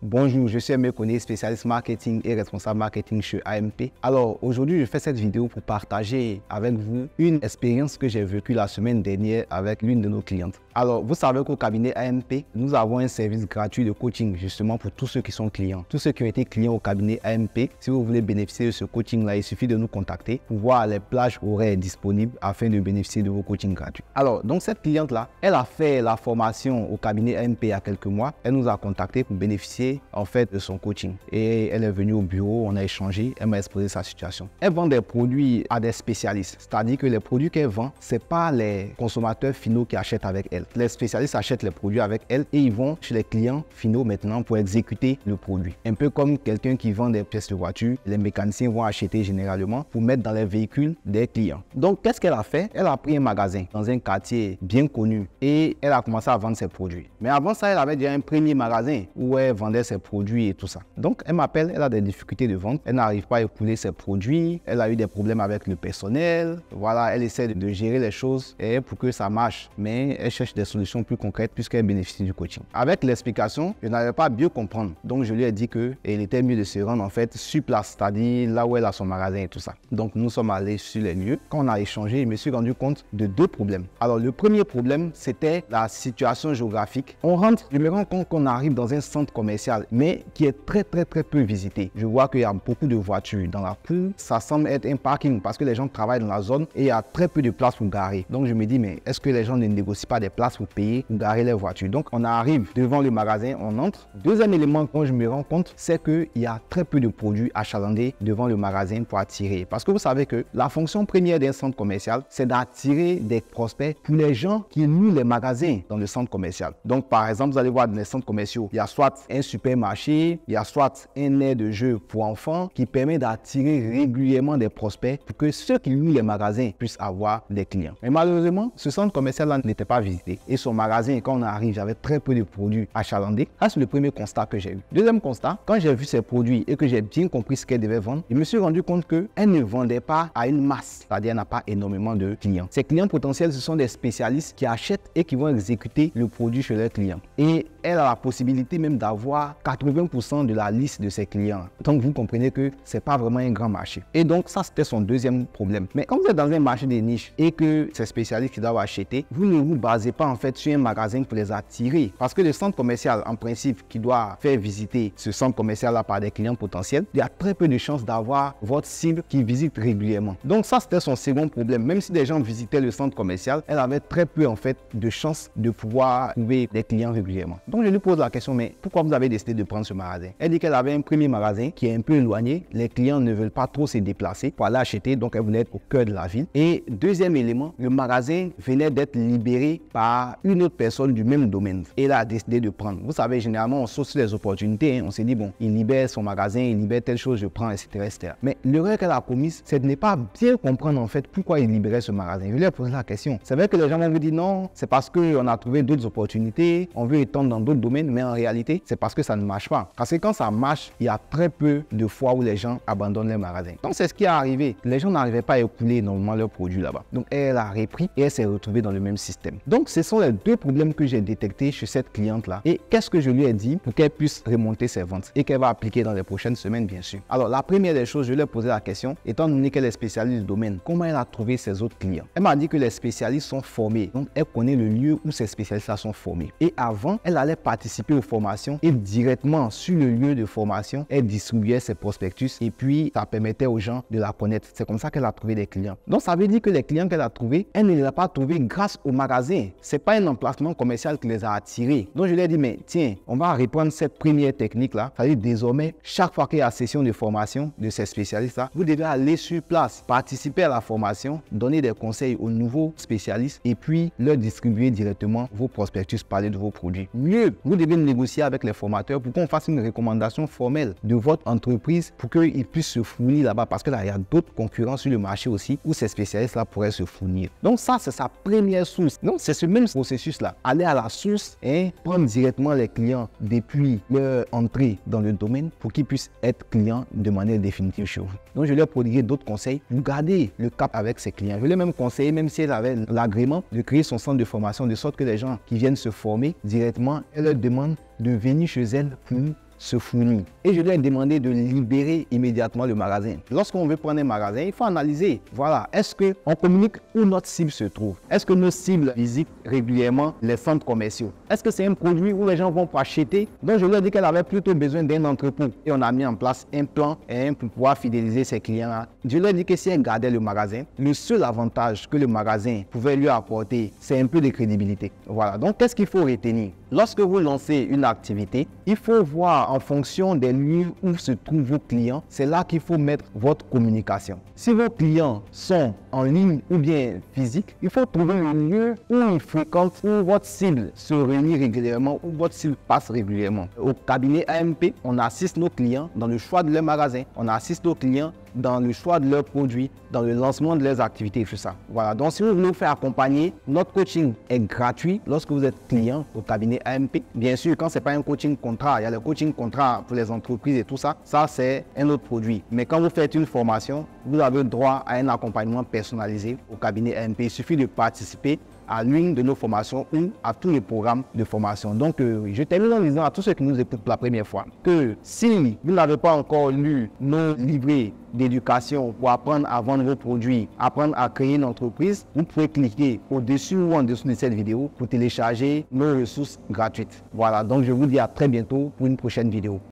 Bonjour, je suis Aimé Koné, spécialiste marketing et responsable marketing chez AMP. Alors aujourd'hui, je fais cette vidéo pour partager avec vous une expérience que j'ai vécue la semaine dernière avec l'une de nos clientes. Alors, vous savez qu'au cabinet AMP, nous avons un service gratuit de coaching justement pour tous ceux qui sont clients. Tous ceux qui ont été clients au cabinet AMP, si vous voulez bénéficier de ce coaching-là, il suffit de nous contacter pour voir les plages horaires disponibles afin de bénéficier de vos coachings gratuits. Alors, donc cette cliente-là, elle a fait la formation au cabinet AMP il y a quelques mois. Elle nous a contacté pour bénéficier en fait de son coaching. Et elle est venue au bureau, on a échangé, elle m'a exposé sa situation. Elle vend des produits à des spécialistes, c'est-à-dire que les produits qu'elle vend, c'est pas les consommateurs finaux qui achètent avec elle. Les spécialistes achètent les produits avec elle et ils vont chez les clients finaux maintenant pour exécuter le produit. Un peu comme quelqu'un qui vend des pièces de voiture, les mécaniciens vont acheter généralement pour mettre dans les véhicules des clients. Donc qu'est-ce qu'elle a fait? Elle a pris un magasin dans un quartier bien connu et elle a commencé à vendre ses produits. Mais avant ça, elle avait déjà un premier magasin où elle vendait ses produits et tout ça. Donc elle m'appelle, elle a des difficultés de vente, elle n'arrive pas à écouler ses produits, elle a eu des problèmes avec le personnel, voilà, elle essaie de gérer les choses pour que ça marche, mais elle cherche des solutions plus concrètes puisqu'elle bénéficie du coaching. Avec l'explication, je n'avais pas bien comprendre, donc je lui ai dit qu'il était mieux de se rendre en fait sur place, c'est-à-dire là où elle a son magasin et tout ça. Donc nous sommes allés sur les lieux. Quand on a échangé, je me suis rendu compte de deux problèmes. Alors le premier problème, c'était la situation géographique. On rentre, je me rends compte qu'on arrive dans un centre commercial, mais qui est très peu visité. Je vois qu'il y a beaucoup de voitures dans la cour. Ça semble être un parking parce que les gens travaillent dans la zone et il y a très peu de place pour garer. Donc je me dis, mais est-ce que les gens ne négocient pas des places pour payer ou garer les voitures? Donc on arrive devant le magasin, on entre. Deuxième élément quand je me rends compte, c'est qu'il y a très peu de produits achalandés devant le magasin pour attirer. Parce que vous savez que la fonction première d'un centre commercial, c'est d'attirer des prospects pour les gens qui louent les magasins dans le centre commercial. Donc par exemple, vous allez voir dans les centres commerciaux, il y a soit un supermarché, il y a soit un aire de jeu pour enfants qui permet d'attirer régulièrement des prospects pour que ceux qui louent les magasins puissent avoir des clients. Mais malheureusement, ce centre commercial-là n'était pas visité. Et son magasin, quand on arrive, j'avais très peu de produits achalandés. Ça, c'est le premier constat que j'ai eu. Deuxième constat, quand j'ai vu ces produits et que j'ai bien compris ce qu'elle devait vendre, je me suis rendu compte qu'elle ne vendait pas à une masse, c'est-à-dire elle n'a pas énormément de clients. Ses clients potentiels, ce sont des spécialistes qui achètent et qui vont exécuter le produit chez leurs clients. Et elle a la possibilité même d'avoir 80% de la liste de ses clients. Donc vous comprenez que c'est pas vraiment un grand marché. Et donc ça, c'était son deuxième problème. Mais quand vous êtes dans un marché de niche et que ces spécialistes qui doivent acheter, vous ne vous basez pas en fait sur un magasin pour les attirer. Parce que le centre commercial, en principe, qui doit faire visiter ce centre commercial-là par des clients potentiels, il y a très peu de chances d'avoir votre cible qui visite régulièrement. Donc ça, c'était son second problème. Même si des gens visitaient le centre commercial, elle avait très peu en fait de chances de pouvoir trouver des clients régulièrement. Donc je lui pose la question, mais pourquoi vous avez décidé de prendre ce magasin? Elle dit qu'elle avait un premier magasin qui est un peu éloigné. Les clients ne veulent pas trop se déplacer pour aller acheter, donc elle voulait être au cœur de la ville. Et deuxième élément, le magasin venait d'être libéré par une autre personne du même domaine. Et elle a décidé de prendre. Vous savez, généralement, on saute sur les opportunités. On s'est dit, bon, il libère son magasin, il libère telle chose, je prends, etc. etc. Mais l'erreur qu'elle a commise, c'est de ne pas bien comprendre en fait pourquoi il libérait ce magasin. Je lui ai posé la question. C'est vrai que les gens vont vous dire non, c'est parce qu'on a trouvé d'autres opportunités, on veut étendre dans d'autres domaines, mais en réalité, c'est parce que ça ne marche pas. Parce que quand ça marche, il y a très peu de fois où les gens abandonnent les magasins. Donc c'est ce qui est arrivé. Les gens n'arrivaient pas à écouler normalement leurs produits là-bas. Donc elle a repris et elle s'est retrouvée dans le même système. Donc ce sont les deux problèmes que j'ai détectés chez cette cliente-là. Et qu'est-ce que je lui ai dit pour qu'elle puisse remonter ses ventes et qu'elle va appliquer dans les prochaines semaines, bien sûr. Alors la première des choses, je lui ai posé la question, étant donné qu'elle est spécialiste du domaine, comment elle a trouvé ses autres clients? Elle m'a dit que les spécialistes sont formés. Donc elle connaît le lieu où ces spécialistes-là sont formés. Et avant, elle allait participer aux formations et directement sur le lieu de formation, elle distribuait ses prospectus et puis ça permettait aux gens de la connaître. C'est comme ça qu'elle a trouvé des clients. Donc ça veut dire que les clients qu'elle a trouvés, elle ne les a pas trouvés grâce au magasin. C'est pas un emplacement commercial qui les a attirés. Donc je lui ai dit, mais tiens, on va reprendre cette première technique-là. Ça veut dire désormais, chaque fois qu'il y a session de formation de ces spécialistes-là, vous devez aller sur place, participer à la formation, donner des conseils aux nouveaux spécialistes et puis leur distribuer directement vos prospectus, parler de vos produits. Mieux, vous devez négocier avec les formateurs pour qu'on fasse une recommandation formelle de votre entreprise pour qu'ils puissent se fournir là-bas parce que là, il y a d'autres concurrents sur le marché aussi où ces spécialistes-là pourraient se fournir. Donc ça, c'est sa première source. Donc c'est ce même processus-là. Aller à la source et prendre directement les clients depuis leur entrée dans le domaine pour qu'ils puissent être clients de manière définitive chez vous. Donc je leur ai prodigué d'autres conseils. Vous gardez le cap avec ces clients. Je leur ai même conseillé, même si elle avait l'agrément, de créer son centre de formation de sorte que les gens qui viennent se former directement, elle leur demande de venir chez elle pour se fournit. Et je lui ai demandé de libérer immédiatement le magasin. Lorsqu'on veut prendre un magasin, il faut analyser. Voilà, est-ce qu'on communique où notre cible se trouve? Est-ce que nos cibles visitent régulièrement les centres commerciaux? Est-ce que c'est un produit où les gens vont pour acheter? Donc je lui ai dit qu'elle avait plutôt besoin d'un entrepôt. Et on a mis en place un plan pour pouvoir fidéliser ses clients. Je lui ai dit que si elle gardait le magasin, le seul avantage que le magasin pouvait lui apporter, c'est un peu de crédibilité. Voilà, donc qu'est-ce qu'il faut retenir? Lorsque vous lancez une activité, il faut voir en fonction des lieux où se trouvent vos clients. C'est là qu'il faut mettre votre communication. Si vos clients sont en ligne ou bien physique, il faut trouver un lieu où ils fréquentent, où votre cible se réunit régulièrement, où votre cible passe régulièrement. Au cabinet AMP, on assiste nos clients dans le choix de leur magasin. On assiste nos clients dans le choix de leurs produits, dans le lancement de leurs activités et tout ça. Voilà, donc si vous voulez vous faire accompagner, notre coaching est gratuit lorsque vous êtes client au cabinet AMP. Bien sûr, quand ce n'est pas un coaching contrat, il y a le coaching contrat pour les entreprises et tout ça, ça c'est un autre produit. Mais quand vous faites une formation, vous avez droit à un accompagnement personnalisé au cabinet AMP. Il suffit de participer à l'une de nos formations ou à tous les programmes de formation. Donc, je termine en disant à tous ceux qui nous écoutent pour la première fois que si vous n'avez pas encore lu nos livrets d'éducation pour apprendre à vendre vos produits, apprendre à créer une entreprise, vous pouvez cliquer au-dessus ou en dessous de cette vidéo pour télécharger nos ressources gratuites. Voilà, donc je vous dis à très bientôt pour une prochaine vidéo.